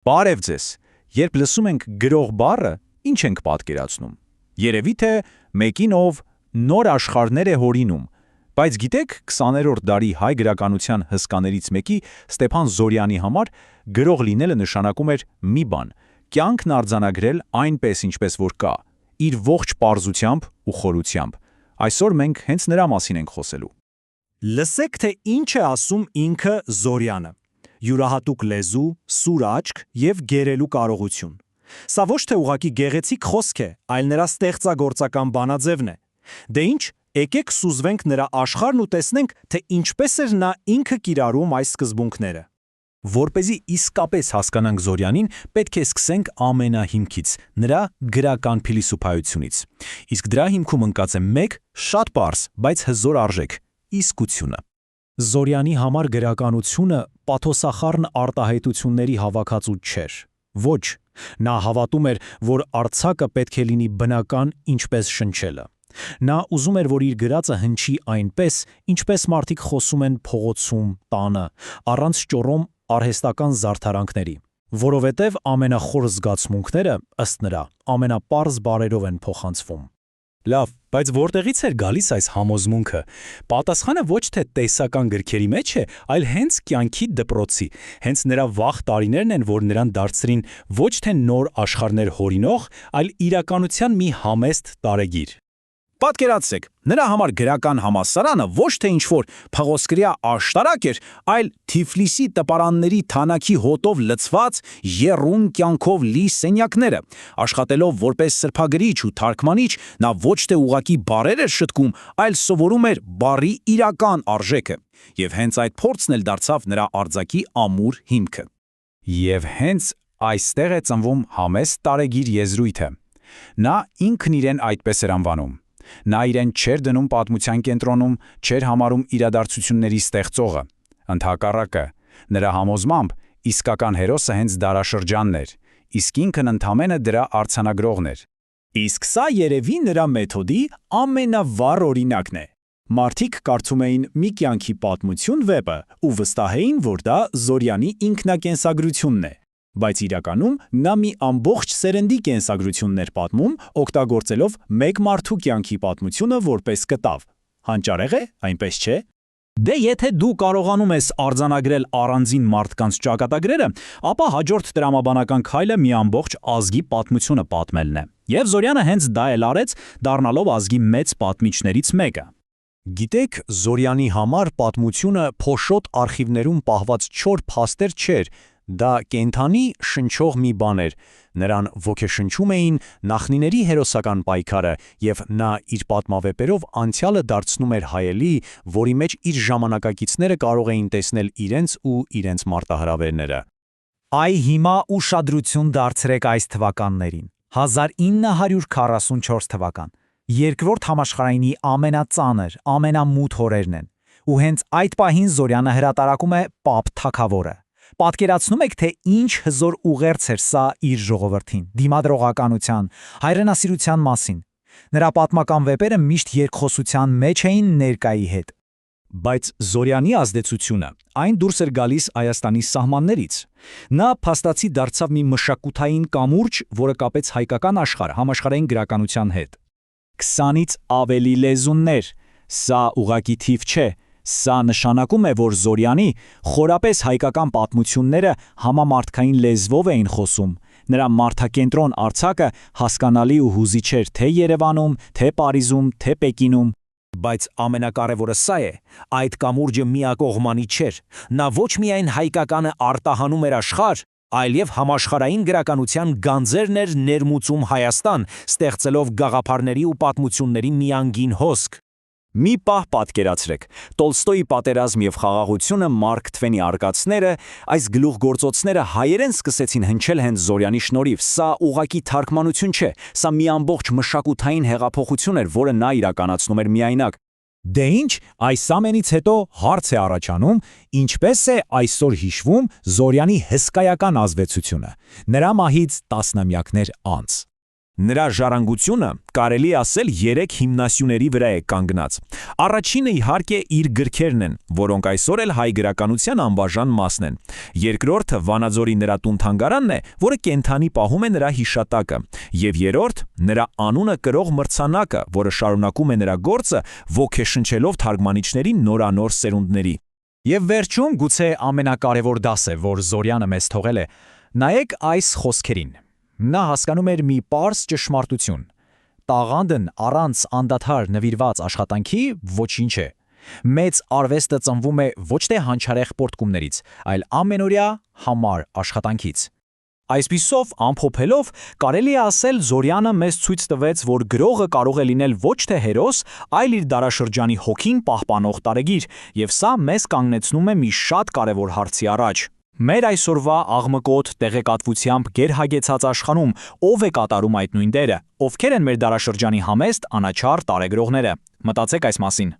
Բարև ձեզ։ Երբ լսում ենք գրող բառը, ինչ ենք պատկերացնում։ Երևի թե մեկին, ով նոր աշխարհներ է հորինում, բայց գիտեք, 20-րդ դարի հայ գրականության հսկաներից մեկի Ստեփան Զորյանի համար գրող լինելը նշանակում էր մի բան՝ կյանքն արձանագրել այնպես, ինչպես որ կա, իր ողջ պարզությամբ ու խորությամբ։ Այսօր մենք հենց նրա մասին ենք խոսելու։ Լսեք, թե ինչ է ասում ինքը Զորյանը. յուրահատուկ լեզու, սուր աչք և գերելու կարողություն։ Սա ոչ թե ուղղակի գեղեցիկ խոսք է, այլ նրա ստեղծագործական բանաձևն է։ Դե ինչ, եկեք սուզվենք նրա աշխարհն ու տեսնենք, թե ինչպես էր նա ինքը կիրառում այս սկզբունքները։ Որպեսզի իսկապես հասկանանք Զորյանին, պետք է սկսենք ամենահիմքից՝ նրա գրական փիլիսոփայությունից։ Իսկ դրա հիմքում ընկած է մեկ շատ պարզ, բայց հզոր արժեք՝ իսկությունը։ Զորյանի համար գրականությունը պաթոսախառն արտահայտությունների հավաքածու չէր։ Ոչ, նա հավատում էր, որ արձակը պետք է լինի բնական, ինչպես շնչելը։ Նա ուզում էր, որ իր գրածը հնչի այնպես, ինչպես մարդիկ խոսում են փողոցում, տանը, առանց ճոռոմ արհեստական զարդարանքների, որովհետև ամենախոր զգացմունքները, ըստ նրա, ամենապարզ բառերով են փոխանցվում։ Լավ, բայց որտեղից էր գալիս այս համոզմունքը։ Պատասխանը ոչ թե տեսական գրքերի մեջ է, այլ հենց կյանքի դպրոցի։ Հենց նրա վաղ տարիներն են, որ նրան դարձրին ոչ թե նոր աշխարհներ հորինող, այլ իրականության մի համեստ տարեգիր։ Պատկերացրեք, նրա համար գրական համալսարանը ոչ թե ինչ-որ փղոսկրյա աշտարակ էր, այլ Թիֆլիսի տպարանների թանաքի հոտով լցված եռուն կյանքով լի սենյակները։ Աշխատելով որպես սրբագրիչ ու թարգմանիչ, նա ոչ թե ուղղակի բառեր էր շտկում, այլ սովորում էր բառի իրական արժեքը։ Եվ հենց այդ փորձն էլ դարձավ նրա արձակի ամուր հիմքը։ Եվ հենց այստեղ է ծնվում համեստ տարեգիր եզրույթը։ Նա ինքն իրեն այդպես էր անվանում։ Նա իրեն չէր դնում պատմության կենտրոնում, չէր համարում իրադարձությունների ստեղծողը։ Ընդհակառակը, նրա համոզմամբ իսկական հերոսը հենց դարաշրջանն էր, իսկ ինքն ընդամենը դրա արձանագրողն էր։ Իսկ սա երևի նրա մեթոդի ամենավառ օրինակն է։ Մարդիկ կարդում էին մի կյանքի պատմություն վեպը ու վստահեին, որ դա Զորյանի ինքնակենսագրությունն է, բայց իրականում նա մի ամբողջ սերնդի կենսագրությունն էր պատմում, օգտագործելով մեկ մարդու կյանքի պատմությունը որպես կտավ։ Հանճարեղ է, այնպես չէ։ Դե եթե դու կարողանում ես արձանագրել առանձին մարդկանց ճակատագրերը, ապա հաջորդ տրամաբանական քայլը մի ամբողջ ազգի պատմությունը պատմելն է։ Եվ Զորյանը հենց դա էլ արեց, դառնալով ազգի մեծ պատմիչներից մեկը։ Գիտեք, Զորյանի համար պատմությունը փոշոտ արխիվներում պահված չոր փաստեր չէր, դա կենդանի շնչող մի բան էր։ Նրան ոգեշնչում էին նախնիների հերոսական պայքարը, եւ նա իր պատմավեպերով անցյալը դարձնում էր հայելի, որի մեջ իր ժամանակակիցները կարող էին տեսնել իրենց ու իրենց մարտահրավերները։ Այ հիմա ուշադրություն դարձրեք այս թվականներին։ 1944 թվական։ Երկրորդ համաշխարհայինի ամենածանր, ամենամութ օրերն են։ Ու հենց այդ պահին Զորյանը հրատարակում է «Պապ թագավորը»։ Պատկերացնում եք, թե ինչ հզոր ուղերձ էր սա իր ժողովրդին, դիմադրողականության, հայրենասիրության մասին։ Նրա պատմական վեպերը միշտ երկխոսության մեջ էին ներկայի հետ։ Բայց Զորյանի ազդեցությունը այն դուրս էր գալիս Հայաստանի սահմաններից։ Նա փաստացի դարձավ մի մշակութային կամուրջ, որը կապեց հայկական աշխարհ համաշխարհային գրականության հետ։ 20-ից ավելի լեզուներ, սա ուղղակի թիվ չէ։ Սա նշանակում է, որ Զորյանի խորապես հայկական պատմությունները համամարտկային լեզվով էին խոսում։ Նրա մարդակենտրոն արձակը հասկանալի ու հուզիչ էր թե Երևանում, թե Փարիզում, թե Պեկինում։ Բայց ամենակարևորը սա է, այդ կամուրջը միակողմանի չէր։ Նա ոչ միայն հայկականը արտահանում էր աշխարհ, այլև համաշխարհային գրականության գանձերն էր ներմուծում Հայաստան, ստեղծելով գաղափարների ու պատմությունների մի անգին հոսք։ Մի պահ պատկերացրեք, Տոլստոյի «Պատերազմ և խաղաղությունը», Մարկ Թվենի «Արկածները», այս գլուխգործոցները հայերեն սկսեցին հնչել հենց Զորյանի շնորհիվ։ Սա ուղղակի թարգմանություն չէ, սա մի ամբողջ մշակութային հեղափոխություն էր, որը նա իրականացնում էր միայնակ։ Դե ինչ, այս ամենից հետո հարց է առաջանում, ինչպես է այսօր հիշվում Զորյանի հսկայական ազդեցությունը, նրա մահից տասնամյակներ անց։ Նրա ժառանգությունը կարելի է ասել 3 հիմնասյուների վրա է կանգնած։ Առաջինը իհարկե իր գրքերն են, որոնք այսօր էլ հայ գրականության անբաժան մասն են։ Երկրորդը Վանաձորի նրա տուն-թանգարանն է, որը կենթանի պահում է նրա հիշատակը։ Եվ երրորդ նրա անունը կրող մրցանակը, որը շարունակում է նրա գործը, ոգեշնչելով թարգմանիչներին նորանոր սերունդների։ Եվ վերջում գուցե ամենակարևոր դասը, որ Զորյանը մեզ թողել է, նայեք այս խոսքերին։ Նա հասկանում էր մի պարզ ճշմարտություն. տաղանդն առանց անդադար նվիրված աշխատանքի ոչինչ է։ Մեծ արվեստը ծնվում է ոչ թե հանճարեղ պոռթկումներից, այլ ամենօրյա համար աշխատանքից։ Այսպիսով, ամփոփելով, կարելի է ասել Զորյանը մեզ ցույց տվեց, որ գրողը կարող է լինել ոչ թե հերոս, այլ իր դարաշրջանի հոգին պահպանող տարեգիր, եւ սա մեզ կանգնեցնում է մի շատ կարևոր հարցի առաջ։ Մեր այսօրվա աղմկոտ տեղեկատվությամբ գերհագեցած աշխարհում ով է կատարում այդ նույն դերը, ովքեր են մեր դարաշրջանի համեստ անաչառ տարեգրողները։ Մտածեք այս մասին։